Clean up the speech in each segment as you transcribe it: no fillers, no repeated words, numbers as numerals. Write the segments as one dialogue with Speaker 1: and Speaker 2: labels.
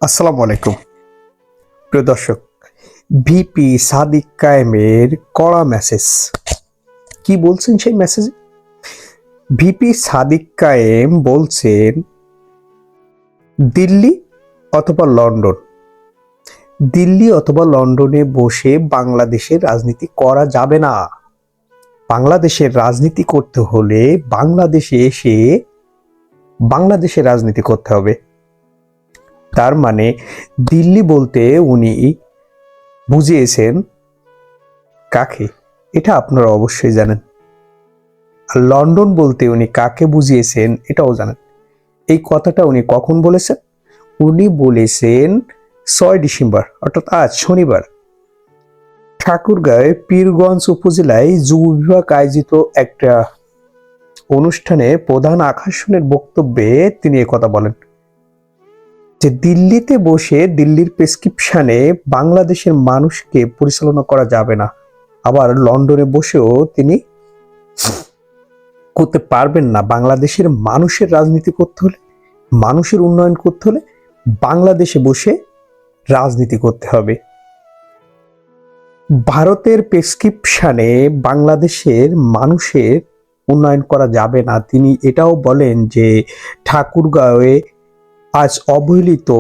Speaker 1: আসসালামু আলাইকুম প্রিয় দর্শক। ভিপি সাদিক কায়েমের কড়া মেসেজ। কি বলছেন সেই মেসেজে? ভিপি সাদিক কায়েম বলছেন, দিল্লি অথবা লন্ডন, দিল্লি অথবা লন্ডনে বসে বাংলাদেশের রাজনীতি করা যাবে না। বাংলাদেশের রাজনীতি করতে হলে বাংলাদেশে এসে বাংলাদেশের রাজনীতি করতে হবে। তার মানে দিল্লি বলতে উনি বুঝিয়েছেন কাকে, এটা আপনারা অবশ্যই জানেন। আর লন্ডন বলতে উনি কাকে বুঝিয়েছেন এটাও জানেন। এই কথাটা উনি কখন বলেছেন? উনি বলেছেন 6 ডিসেম্বর, অর্থাৎ আজ শনিবার, ঠাকুরগাঁও পীরগঞ্জ উপজেলায় যুব বিভাগ আয়োজিত একটা অনুষ্ঠানে প্রধান আকর্ষণের বক্তব্যে তিনি কথা বলেন যে দিল্লিতে বসে দিল্লির প্রেসক্রিপশনে বাংলাদেশের মানুষকে পরিচালনা করা যাবে না। আবার লন্ডনে বসেও তিনি করতে পারবেন না। বাংলাদেশের মানুষের রাজনীতি করতে হলে, মানুষের উন্নয়ন করতে হলে বাংলাদেশে বসে রাজনীতি করতে হবে। ভারতের প্রেসক্রিপশনে বাংলাদেশের মানুষের উন্নয়ন করা যাবে না। তিনি এটাও বলেন যে ঠাকুরগাঁওয়ে আজ অবহেলিত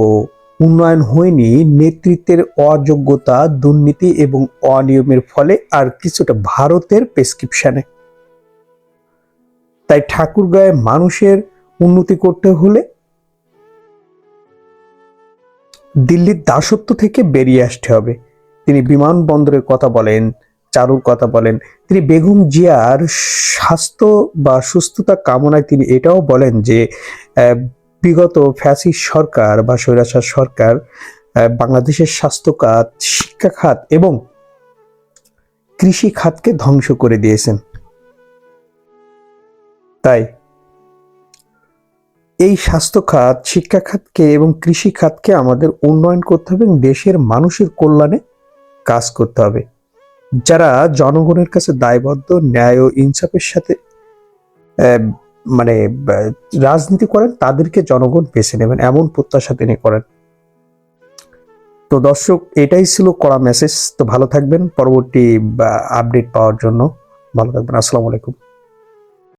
Speaker 1: উন্নয়ন হয়নি নেতৃত্বের অযোগ্যতা, দুর্নীতি এবং অনিয়মের ফলে, আর কিছুটা ভারতের প্রেসক্রিপশনে। তাই ঠাকুরগাঁয়ে মানুষের উন্নতি করতে হলে দিল্লির দাসত্ব থেকে বেরিয়ে আসতে হবে। তিনি বিমানবন্দরের কথা বলেন, চারুর কথা বলেন। তিনি বেগম জিয়ার স্বাস্থ্য বা সুস্থতা কামনায় তিনি এটাও বলেন যে বিগত ফ্যাসিস্ট সরকার বা স্বৈরাচার সরকার বাংলাদেশের স্বাস্থ্য খাত, শিক্ষা খাত এবং কৃষি খাতকে ধ্বংস করে দিয়েছেন। তাই এই স্বাস্থ্য খাত, শিক্ষা খাতকে এবং কৃষি খাতকে আমাদের উন্নয়ন করতে হবে, দেশের মানুষের কল্যাণে কাজ করতে হবে। যারা জনগণের কাছে দায়বদ্ধ, ন্যায় ও ইনসাফের সাথে মানে রাজনীতি করেন, তাদেরকে জনগণ বেছে নেবেন, এমন প্রত্যাশা তিনি করেন। তো দর্শক, এটাই ছিল কড়া মেসেজ। তো ভালো থাকবেন, পরবর্তী আপডেট পাওয়ার জন্য ভালো থাকবেন। আসসালামু আলাইকুম।